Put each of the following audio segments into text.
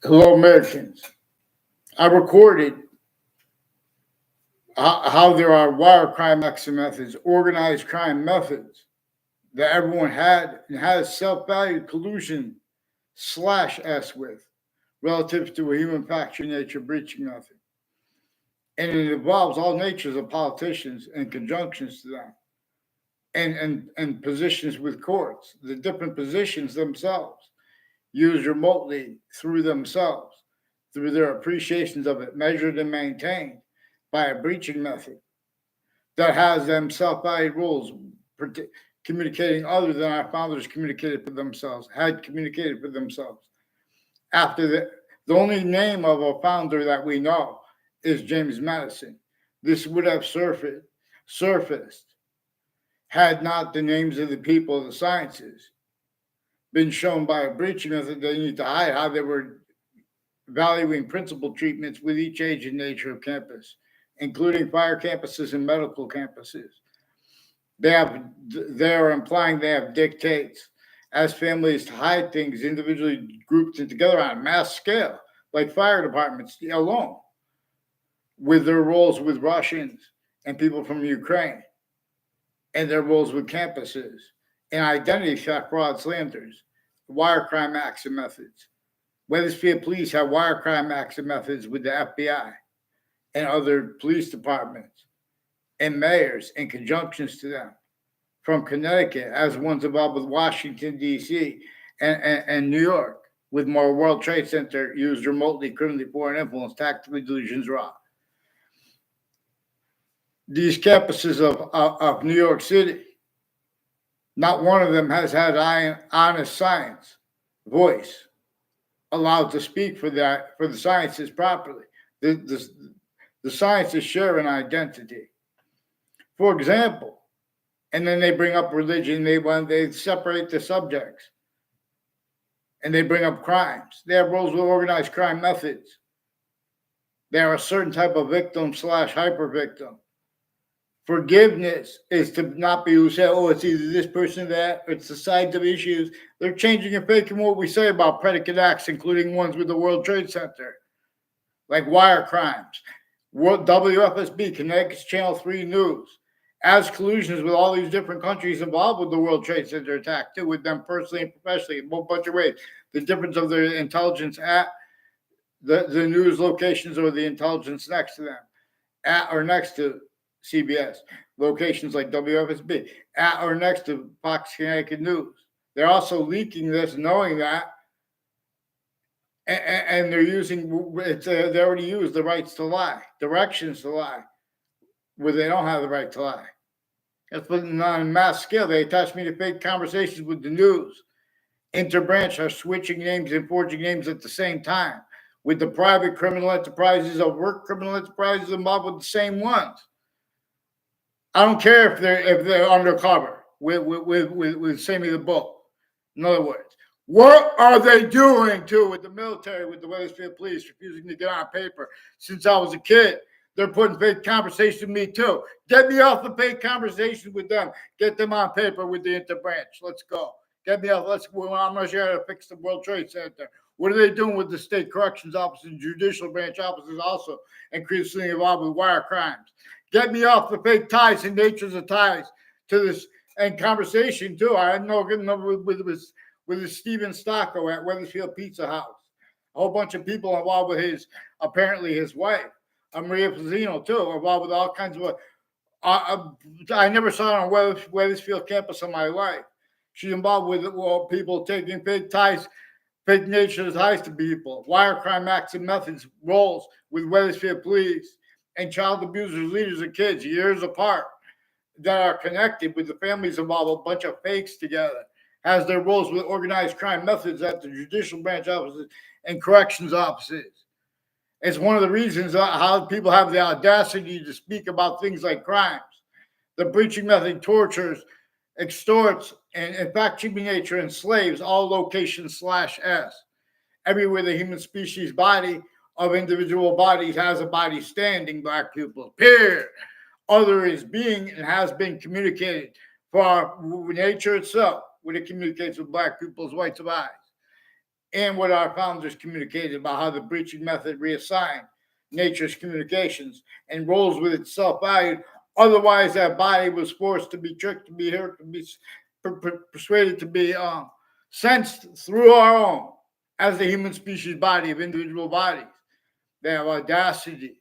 Hello, Americans. I recorded how there are wire crime action methods, organized crime methods that everyone had and has self-valued collusion slash S with relative to a human factor nature breaching method. And it involves all natures of politicians and conjunctions to them and positions with courts, the different positions themselves, used remotely through themselves, through their appreciations of it, measured and maintained by a breaching method that has them self-valued rules, communicating other than our founders communicated for themselves, had communicated for themselves. After the only name of a founder that we know is James Madison. This would have surfaced had not the names of the people of the sciences been shown by a breaching method. They need to hide how they were valuing principal treatments with each age and nature of campus, including fire campuses and medical campuses. They are implying they have dictates as families to hide things individually grouped and together on a mass scale, like fire departments alone, with their roles with Russians and people from Ukraine, and their roles with campuses, and identity theft, fraud, slanders, wire crime acts and methods. Wethersfield police have wire crime acts and methods with the FBI and other police departments and mayors in conjunctions to them from Connecticut as ones involved with Washington, D.C. and New York with more World Trade Center used remotely, criminally foreign influence, tactically delusions raw. These campuses of New York City, not one of them has had honest science voice allowed to speak for the sciences properly. The sciences share an identity. For example, and then they bring up religion. They separate the subjects, and they bring up crimes. They have roles with organized crime methods. They are a certain type of victim slash hyper victim. Forgiveness is to not be who say, oh, it's either this person or that, or it's the sides of issues. They're changing and faking what we say about predicate acts, including ones with the World Trade Center, like wire crimes. WFSB, Connecticut's Channel 3 News, as collusions with all these different countries involved with the World Trade Center attack, too, with them personally and professionally in a whole bunch of ways. The difference of their intelligence at the news locations or the intelligence next to them, at or next to CBS, locations like WFSB, at or next to Fox Connecticut News. They're also leaking this, knowing that, and they're using, they already used the rights to lie, directions to lie, where they don't have the right to lie. That's putting on a mass scale. They attach me to fake conversations with the news. Interbranch are switching names and forging names at the same time, with the private criminal enterprises or work criminal enterprises involved with the same ones. I don't care if they're undercover with Sammy the Bull. In other words, what are they doing too with the military, with the Wethersfield police refusing to get on paper since I was a kid? They're putting fake conversations with me too. Get me off the fake conversations with them. Get them on paper with the interbranch. Let's go. Get me off. I'm not sure how to fix the World Trade Center. What are they doing with the state corrections office and judicial branch offices also increasingly involved with wire crimes? Get me off the fake ties and natures of ties to this and conversation too. I had no good number with Steven Stocco at Wethersfield Pizza House. A whole bunch of people involved with apparently his wife, Maria Pizzino too, involved with all kinds of. I never saw her on Wethersfield campus in my life. She's involved with people taking fake ties, fake natures ties to people, wire crime acts and methods, roles with Wethersfield police and child abusers, leaders of kids years apart that are connected with the families involved, a bunch of fakes together, has their roles with organized crime methods at the judicial branch offices and corrections offices. It's one of the reasons how people have the audacity to speak about things like crimes. The breaching method tortures, extorts, and in fact, human nature enslaves all locations /S. Everywhere the human species body of individual bodies has a body standing, black pupils, period. Other is being and has been communicated for nature itself when it communicates with black pupils' whites of eyes. and what our founders communicated about how the breaching method reassigned nature's communications and roles with itself valued. Otherwise, that body was forced to be tricked, to be hurt, to be persuaded to be sensed through our own, as the human species body of individual bodies. They have audacity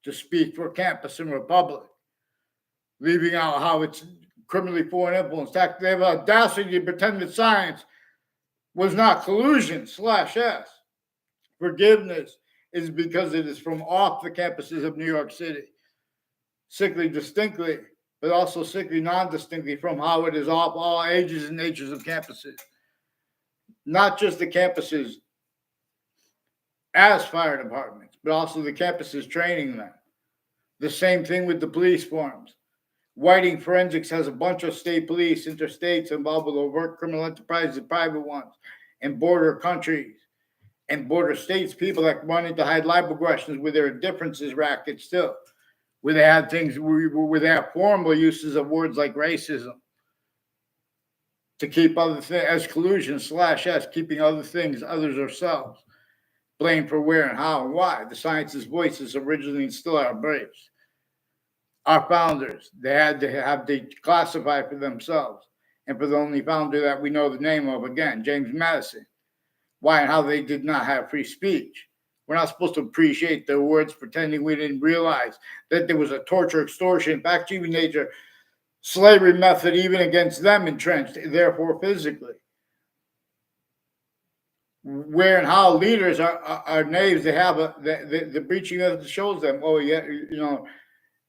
to speak for campus and republic, leaving out how it's criminally foreign influence. In fact, they have audacity to pretend that science was not collusion/S. Forgiveness is because it is from off the campuses of New York City, sickly distinctly, but also sickly non-distinctly from how it is off all ages and natures of campuses. Not just the campuses as fire departments, but also the campuses training them. The same thing with the police forms. Whiting Forensics has a bunch of state police, interstates involved with overt criminal enterprises, private ones, and border countries and border states, people that run into high libel aggressions with their differences racket still, where they have things, where they have formal uses of words like racism to keep other things as collusion/S, keeping other things, others ourselves, blamed for where and how and why. The science's voices originally and still are braves. Our founders, they had to have to classify for themselves, and for the only founder that we know the name of, again, James Madison. Why and how they did not have free speech. We're not supposed to appreciate their words, pretending we didn't realize that there was a torture, extortion, in fact, even nature, slavery method, even against them entrenched, therefore physically. Where and how leaders are knaves, they have the breaching method shows them, oh yeah,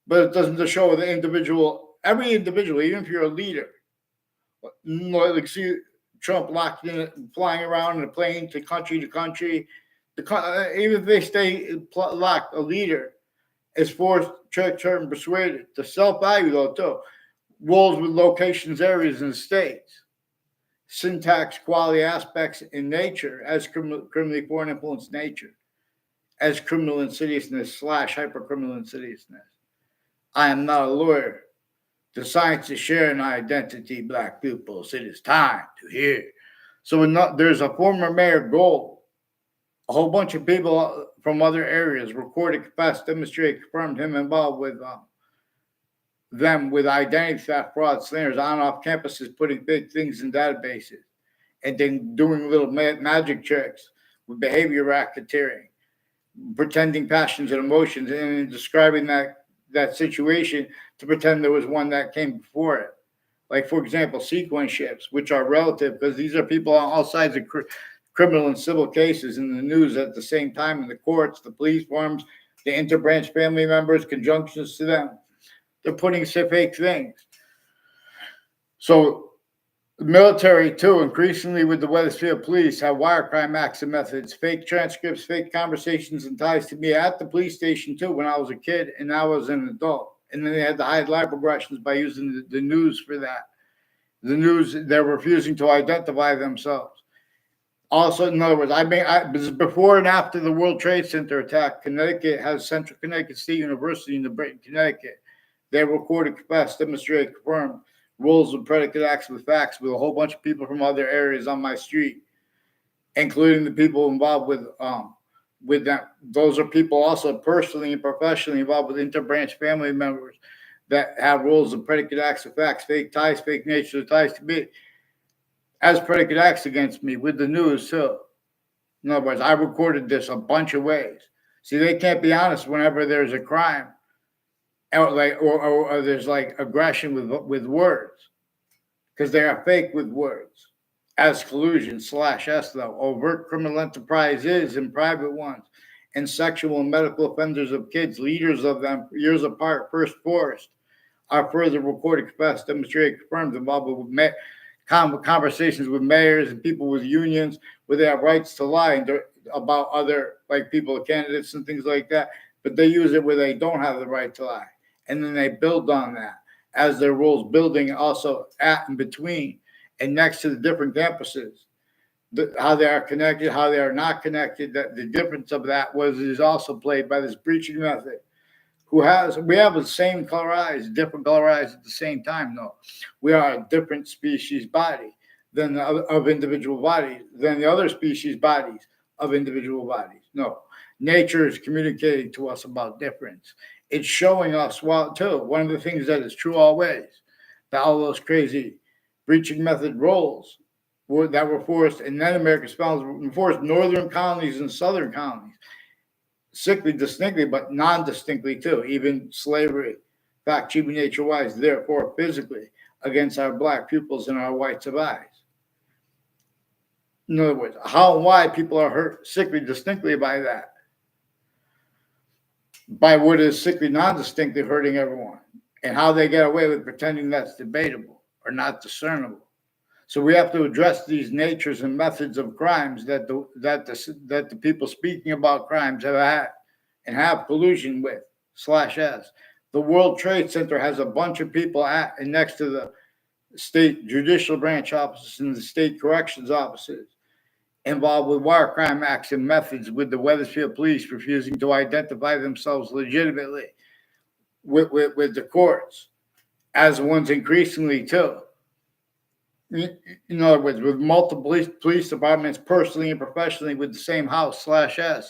but it doesn't just show the individual, every individual, even if you're a leader. Like see Trump locked in, flying around in a plane to country, even if they stay locked, a leader is forced, tricked, hurt, and persuaded to self-value, though, too. Roles with locations, areas, and states. Syntax, quality aspects in nature as criminally foreign influence nature, as criminal insidiousness/hypercriminal insidiousness. I am not a lawyer. The science is sharing identity, Black pupils. It is time to hear. So there's a former mayor, Gold. A whole bunch of people from other areas recorded, confessed, demonstrated, confirmed him involved with them with identity theft, fraud, slanders on and off campuses, putting big things in databases, and then doing little magic tricks with behavior racketeering, pretending passions and emotions, and describing that situation to pretend there was one that came before it. Like, for example, sequence shifts, which are relative because these are people on all sides of criminal and civil cases in the news at the same time, in the courts, the police forms, the interbranch family members, conjunctions to them. They're putting fake things. So the military, too, increasingly with the Wethersfield police, have wire crime acts and methods, fake transcripts, fake conversations, and ties to me at the police station, too, when I was a kid and I was an adult. And then they had to hide libel aggressions by using the news for that. The news, they're refusing to identify themselves. Also, in other words, before and after the World Trade Center attack, Connecticut has Central Connecticut State University in New Britain, Connecticut. They recorded, confessed, demonstrated, confirmed rules of predicate acts with facts with a whole bunch of people from other areas on my street, including the people involved with them. Those are people also personally and professionally involved with interbranch family members that have rules of predicate acts with facts, fake ties, fake nature ties to me, as predicate acts against me with the news too. In other words, I recorded this a bunch of ways. See, they can't be honest whenever there's a crime, or there's like aggression with words, because they are fake with words. As collusion/S, though, overt criminal enterprises and private ones, and sexual and medical offenders of kids, leaders of them years apart, first forced, are further recorded, confessed, demonstrated, confirmed, involved with conversations with mayors and people with unions where they have rights to lie about other, like, people, candidates and things like that, but they use it where they don't have the right to lie. And then they build on that as their rules, building also at and between and next to the different campuses, how they are connected, how they are not connected. That the difference of that is also played by this breaching method. We have the same color eyes, different color eyes at the same time, though. We are a different species body. than of individual bodies, than the other species bodies of individual bodies. No, nature is communicating to us about difference. It's showing us, well, too, one of the things that is true always, that all those crazy breaching method roles that were forced in then American spells, forced northern colonies and southern colonies, sickly distinctly, but non-distinctly too, even slavery, fact, human nature wise, therefore physically, against our black pupils and our whites of eyes. In other words, how and why people are hurt sickly distinctly by that, by what is sickly non-distinctly hurting everyone, and how they get away with pretending that's debatable or not discernible. So we have to address these natures and methods of crimes that the people speaking about crimes have had and have collusion with /s. The World Trade Center has a bunch of people at and next to the state judicial branch offices and the state corrections offices involved with wire crime acts and methods, with the Wethersfield police refusing to identify themselves legitimately with the courts, as ones increasingly too. In other words, with multiple police departments personally and professionally with the same house /s,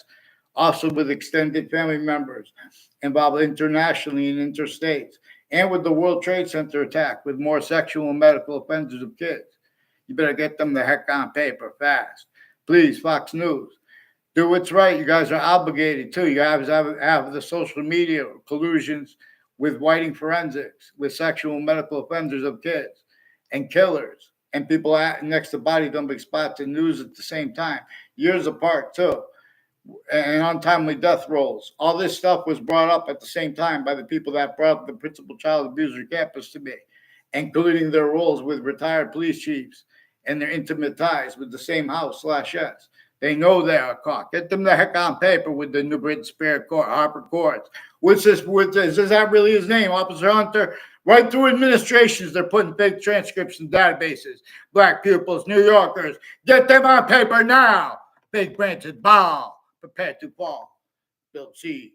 also with extended family members involved internationally and interstates, and with the World Trade Center attack with more sexual and medical offenders of kids. You better get them the heck on paper fast. Please, Fox News, do what's right. You guys are obligated to. You guys have the social media collusions with whiting forensics, with sexual and medical offenders of kids and killers and people next to body dumping spots and news at the same time, years apart too, and untimely death rolls. All this stuff was brought up at the same time by the people that brought up the principal child abuser campus to me, including their roles with retired police chiefs and their intimate ties with the same house /s. They know they are caught. Get them the heck on paper with the New Britain Superior Court, Harper Courts. What's this? Is that really his name, Officer Hunter? Right through administrations, they're putting fake transcripts in databases. Black pupils, New Yorkers, get them on paper now. Big branches, ball, prepare to fall. Build seed.